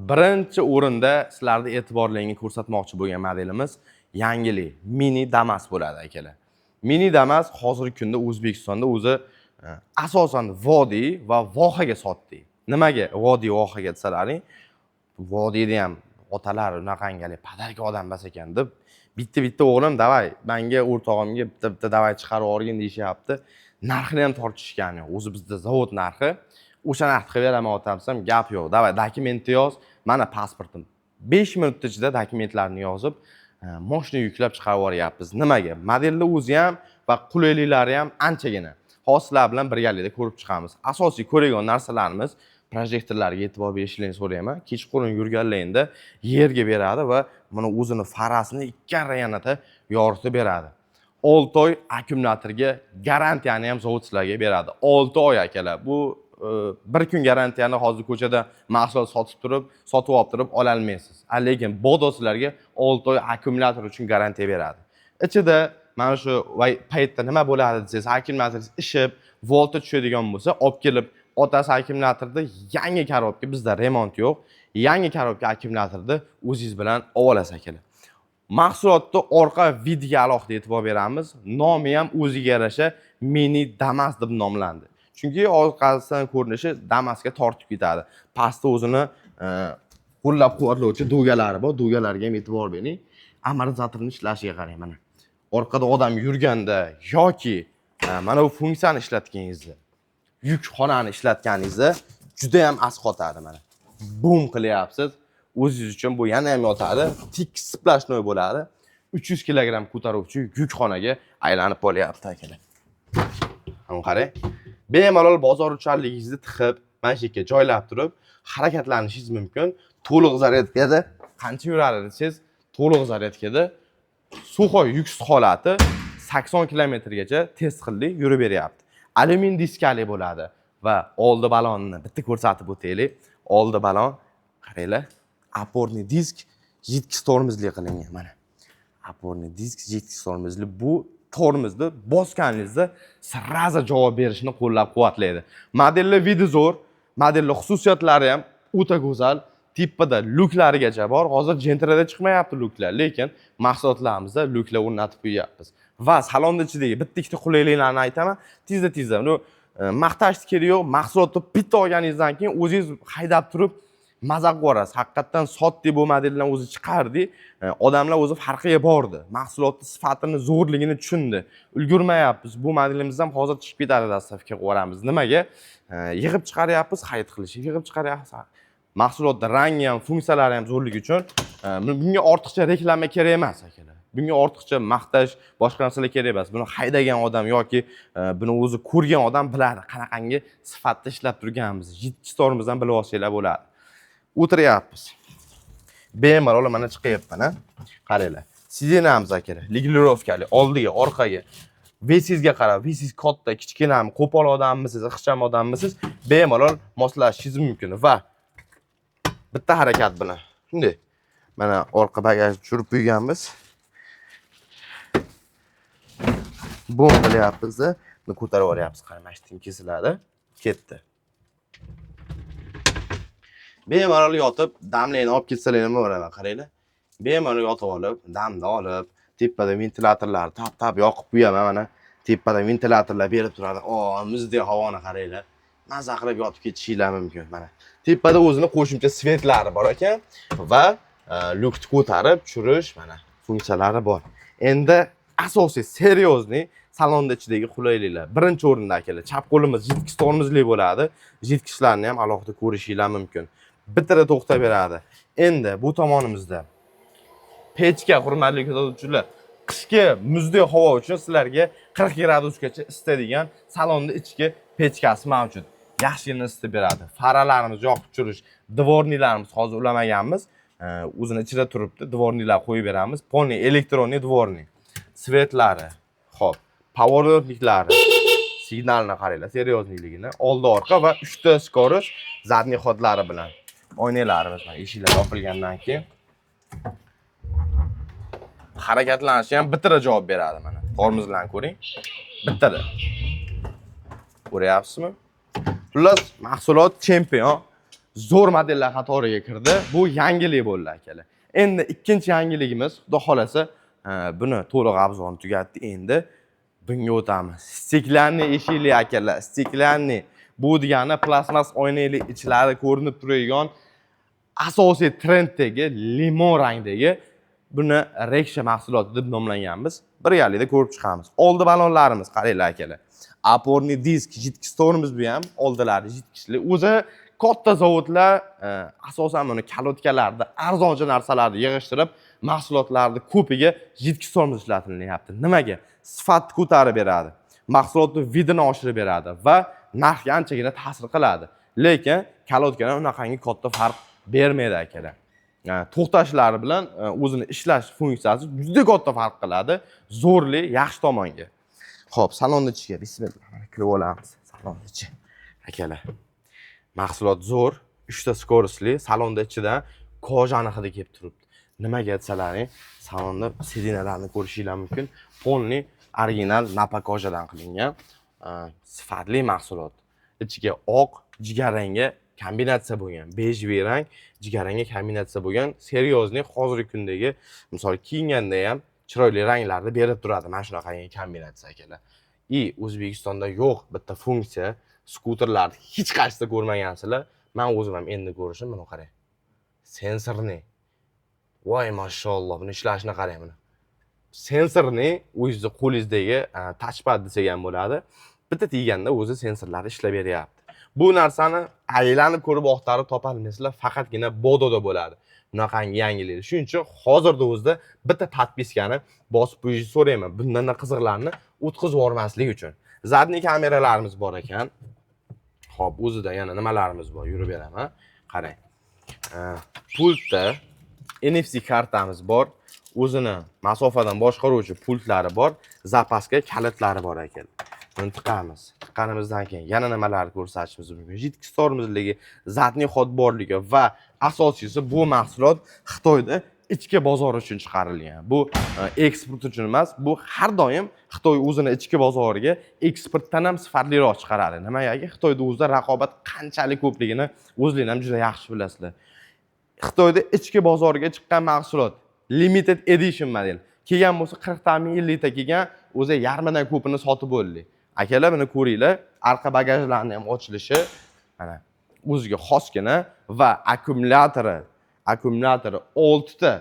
Birinchi o'rinda sizlarni e'tiborlaringga ko'rsatmoqchi bo'lgan modelimiz yangilik Mini Damas bo'ladi akalar. Mini Damas hozirgi kunda O'zbekistonda o'zi asosan vodiy va vohaga sotdi. Nimaga vodiy vohaga desalaring, vodiyda ham otalar unaqangali padarka odam bas ekan deb bitta o'g'lim davay menga o'rtog'imga bitta davay chiqarib yuborgin deyishyapti. Narxini ham tortishgan yo'q. O'zi bizda zavod narxi o'sha narxni qilib beraman otamsam gap yo'q. Davay dokumentni yoz, mana pasportim. 5 minutda ichida dokumentlarni yozib, mashina yuklab chiqarib yuboryapmiz. Nimaga? Modelni o'zi ham va qulayliklari ham anchagina. Hozirlar bilan birgalikda ko'rib chiqamiz. Asosiy ko'radigan narsalarimiz projektorlarga e'tibor berishlarini so'rayman. Kechqurun yurganlaringda yerga beradi va mana o'zini farasini ikkara yanada yoritib beradi. 6 oy akkumulyatorga garantiyani ham zavod sizlarga beradi. 6 oy akalar. Bu bir kun garantiyani hozir ko'chada mahsulot sotib olib turib ola olmaysiz. Lekin bodo sizlarga 6 oy akkumulyator uchun garantiya beradi. Ichida mana shu paytda nima bo'ladi desangiz, akkumulyator ishib, volta tushadigan bo'lsa, olib kelib otasi akkumulyatorda yangi korobka, bizda remont yo'q. Yangi korobka akkumulyatorda o'zingiz bilan olasiz akalar. Mahsulotda orqa videoga alohida e'tibor beramiz. Nomi ham o'ziga yarasha Mini Damas deb nomlandi. Chunki orqasidan ko'rinishi Damasga tortib ketadi. Pastda o'zini qo'llab-quvvatlovchi do'galari bor. Do'galarga ham e'tibor bering. Amortizatorni ishlashiga qarang mana. Orqada odam yurganda yoki mana bu funksiyani ishlatganingizda, yukxonani ishlatganingizda juda ham asqotadi mana. Bum qilyapsiz. O'zingiz uchun bu yana ham yotadi. Tik splashnoy bo'ladi. 300 kilogramm ko'taruvchi yukxonaga aylanib qolyapti akalar. Mana qarang. Bemalol bozorchilarligingizni tiqib, mana shu yerga joylab turib, harakatlanishingiz mumkin. To'liq zaryadkada qancha yuradi desangiz, to'liq zaryadkada suxoy yuksiz holati 80 kilometrgacha tez qillik yurib beryapti. Alyumin diskali bo'ladi va oldi balonni bitta ko'rsatib o'taylik. Oldi balon qaranglar, oporniy disk jidkis tormozli qilingan mana. Oporniy disk jidkis tormozli bu tormozni bosganingizda siraza javob berishni qo'llab-quvvatlaydi. Modelli vidi zo'r, modelli xususiyatlari ham o'ta go'zal. Tipada luklarigacha bor. Hozir jentrada chiqmayapti luklar, lekin mahsulotlarimizda luklar o'rnatib qo'yapmiz. Va salonda ichidagi bitta-ikkita qulayliklarni aytaman. Tezda. Uni maqtashni kerak yo'q. Mahsulotni bitta olganingizdan keyin o'zingiz haydab turib maza qilib borasiz. Haqiqatan sotdi bu modeldan o'zi chiqardi. Odamlar o'zi farqiga bordi. Mahsulotning sifatini, zo'rligini tushundi. Ulgurmayapmiz. Bu modelimizdan hozir chiqib ketadi dastavka qilib yuboramiz. Nimaga? Yig'ib chiqaryapmiz, xarid qilish. Yig'ib chiqaryapmiz. Mahsulotda rangi ham, funksiyalari ham zo'rligi uchun bunga ortiqcha reklama kerak emas akalar. Bunga ortiqcha maqtash, boshqa narsalar kerak emas. Buni haydagan odam yoki buni o'zi ko'rgan odam biladi, qanaqangi sifatda ishlab turganimiz. Jidkistormizdan bilib olsanglar bo'ladi. O'tiryapmiz. Bemalol mana chiqyapman, ha. Qaranglar. Sidenamiz akalar, regulirovkali, oldiga, orqaga. Vesizga qarab, vesiz katta, kichkinami, qo'pol odammisiz, ixcham odammisiz, bemalol moslashishingiz mumkin va bitta harakat bilan. Shunday. Mana orqa bagajni tushirib qo'yganmiz. Bom qilyapmiz, buni ko'tarib yuboryapmiz. Qarashdim kesiladi. Ketdi. Bemalol yotib, damlayni olib ketsalar nima bo'ladi, qaranglar. Bemalol yotib olib, damni olib, tepada ventilyatorlarni tap yoqib qo'yaman mana. Tepada ventilyatorlar berib turadi. Muzdek havoni qaranglar. Maza qilib yotib ketishingiz mumkin mana. Tepada o'zini qo'shimcha svetlari bor ekan va lyuksni ko'tarib tushirish mana funksiyalari bor. Endi asosiy seryozni salonda ichidagi qulayliklar. Birinchi o'rinda akalar, chap qo'limiz jidkis tormozli bo'ladi. Jidkislarni ham alohida ko'rishingiz mumkin. Bitira to'xtab beradi. Endi bu tomonimizda pechka, hurmatli kuzatuvchilar, qishki muzdek havo uchun sizlarga 40 gradusgacha isitadigan salonda ichki pechkasi mavjud. Yaxshigina isitib beradi. Faralarimiz yoqib tushirish, dvornilarimiz hozir ulamaganmiz. O'zini ichida turibdi. Dvornilar qo'yib beramiz. Polniy elektronniy dvorniy. Svetlari, xo'p, pоворотниклari, signalni qaranglar, seryoznligini, oldi orqa va 3 ta skorost zadniy xodlari bilan. Oynalarimiz mana eshiklar yopilgandan keyin harakatlanishi ham bitira javob beradi mana. Tormoz bilan ko'ring. Bittada. Ko'ryapsizmi? Xullas, mahsulot chempion. zo'r modellar qatoriga kirdi. Bu yangilik bo'ldi akalar. Endi ikkinchi yangiligimiz, xudo xolasa, buni to'liq obzorini tugatdi. Endi bunga o'tamiz. Stiklanniy eshikli akalar, stiklanniy. Bu degani plasmas oynali ichlari ko'rinib turadigan asosiy trenddagi limon rangdagi buni Rexha mahsuloti deb nomlaganmiz. Birgalikda ko'rib chiqamiz. Oldi balonlarimiz qaranglar akalar. Oporniy disk jitkistorimiz bu ham oldilari jitkishli. O'zi katta zavodlar asosan buni kalotkalarda, arzoncha narsalarni yig'ishtirib, mahsulotlarni ko'piga jitkistorimiz ishlatilyapti. Nimaga? Sifatni ko'tarib beradi. Mahsulotning vidini oshirib beradi va narxga anchagina ta'sir qiladi. Lekin kalotkadan unaqangi katta farq bermaydi akalar. To'xtashlari bilan o'zini ishlash funksiyasi juda katta farq qiladi. Zo'rlik yaxshi tomonga. Xo'p, salonni ichiga bismillah kirib olamiz. Salonni ichi. Akalar. Mahsulot zo'r, 3 ta skorosli, salonda ichidan kojani hidi kelib turibdi. Nimaga desalaring, salonda sidinalarni ko'rishingiz mumkin. Polni original napa kojadan qilingan sifatli mahsulot. Ichiga oq, jigarrangga kombinatsiya bo'lgan, bejviy rang, jigarrangga kombinatsiya bo'lgan, seryozni hozirgi kundagi, misol kiyinganda ham chiroyli ranglarni berib turadi. Mana shunaqangi kombinatsiya akalar. O'zbekistonda yo'q bitta funksiya, skuterlarni hech qaysida ko'rmagansizlar. Men o'zim ham endi ko'rishim, buni qarang. Sensorni. Voy mashalloh, buni ishlashini qarang buni. Sensorni o'zingizni qo'lingizdagi touchpad desak ham bo'ladi. Bitta teganda o'zi sensorlar ishlab beryapti. Bu narsani aylanib ko'rib oqtarib topolmaysizlar, faqatgina bododa bo'ladi. Bunaqangi yangilik. Shuning uchun hozirda o'zida bitta podpiskani bosib qo'yishni so'rayman. Bundan qiziqlarni o'tkazib yubormaslik uchun. Zadniy kameralarimiz bor ekan. Xo'p, o'zida yana nimalarimiz bor? Yurib beraman. Qarang. Pultda NFC kartamiz bor. O'zini masofadan boshqaruvchi pultlari bor. Zapaska kalitlari bor ekan. Buni tiqamiz. Tiqqanimizdan keyin yana nimalarni ko'rsatishimiz mumkin? Jitkistormizligi, zatniy xod borligi va asosiysi bu mahsulot Xitoyda ichki bozor uchun chiqarilgan. Bu eksport uchun emas, bu har doim Xitoy o'zini ichki bozoriga eksportdan ham sifatliroq chiqaradi. Nimaga? Xitoyda o'zida raqobat qanchalik ko'pligini o'zlaringiz ham juda yaxshi bilasizlar. Xitoyda ichki bozorga chiqqan mahsulot limited edition model. Kelgan bo'lsa 40 ta ming 50 ta kelgan, o'zi yarmidan ko'pini sotib bo'ldi. Akalar buni ko'ringlar, arqa bagajlarning ham ochilishi mana o'ziga xosgina va akkumulyatori 6 ta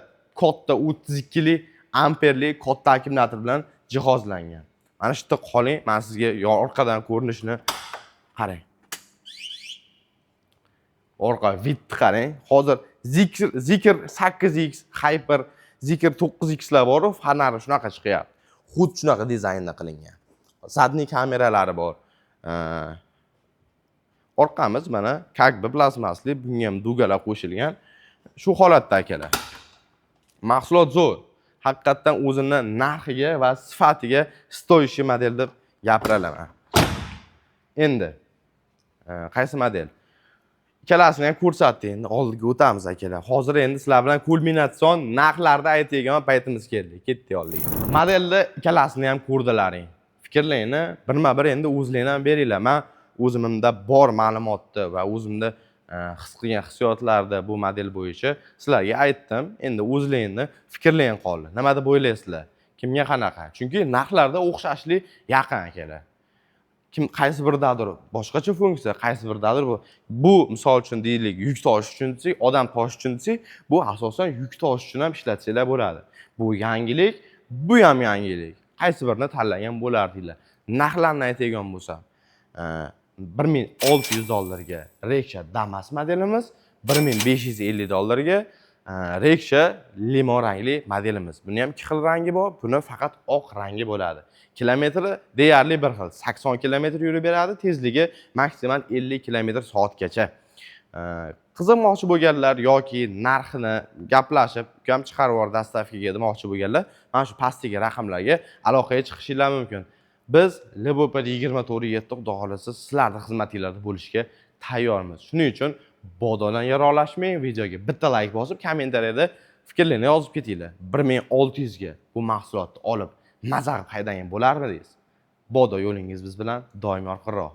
katta 32 lik amperli katta akkumulyator bilan jihozlangan. Mana shu yerda qoling, men sizga orqadan ko'rinishini qarang. Orqa vidni qarang. Hozir Zikr 8X, Hyper Zikr 9X lar bor, fanari shunaqa chiqyapti. Xuddi shunaqa dizaynda qilingan. Zadniy kameralari bor. Orqamiz mana kakbi plastmasli, bunga ham dugalar qo'shilgan. Shu holatda akalar. Mahsulot zo'r. Haqiqatan o'zini narxiga va sifatiga stoyishi model deb gapiralaman. Endi qaysi model? Ikkalasini ham ko'rsatdik. Endi oldiga o'tamiz akalar. Hozir endi sizlar bilan kulminatsion narxlarda aytadigan paytimiz keldi. Ketdik oldiga. Modelni ikkalasini ham ko'rdilaring. Fikrlaringni birma-bir endi o'zlaringizdan beringlar. Men o'zimda bor ma'lumotni va o'zimda his qilgan hissiyotlarda bu model bo'yicha sizlarga aytdim. Endi o'zlaringizning fikrlaring qoldi. Nima deb o'ylaysizlar? Kimga qanaqa? Chunki narxlarda o'xshashlik yaqin akalar. Kim qaysi biridadir boshqacha funksiya, qaysi biridadir bu misol uchun deylik, yuk tashish uchun desak, odam tashish uchun desak, bu asosan yuk tashish uchun ham ishlatsanglar bo'ladi. Bu yangilik, bu ham yangilik. Qaysi birini tanlagan bo'lardinglar. Narxlarni aytadigan bo'lsam, 1600 dollarga Rexha Damas modelimiz, 1550 dollarga Rexha limon rangli modelimiz. Buni ham ikki xil rangi bor, buni faqat oq rangi bo'ladi. Kilometri deyarli bir xil, 80 kilometr yurib beradi, tezligi maksimal 50 km/soatgacha. Qiziqmoqchi bo'lganlar yoki narxini gaplashib, ukam chiqarib yubor dastavkaga demoqchi bo'lganlar, mana shu pastdagi raqamlarga aloqaga chiqishinglar mumkin. Biz LBP 24/7 xudo xolasa sizlarning xizmatingizda bo'lishga tayyormiz. Shuning uchun bododan yaroqlashmang, videoga bitta like bosib, kommentariyada fikrlarni yozib ketinglar. 1600 ga bu mahsulotni olib maza qilib haydagan bo'larmidingiz? Bodo yo'lingiz biz bilan doim yorqinroq.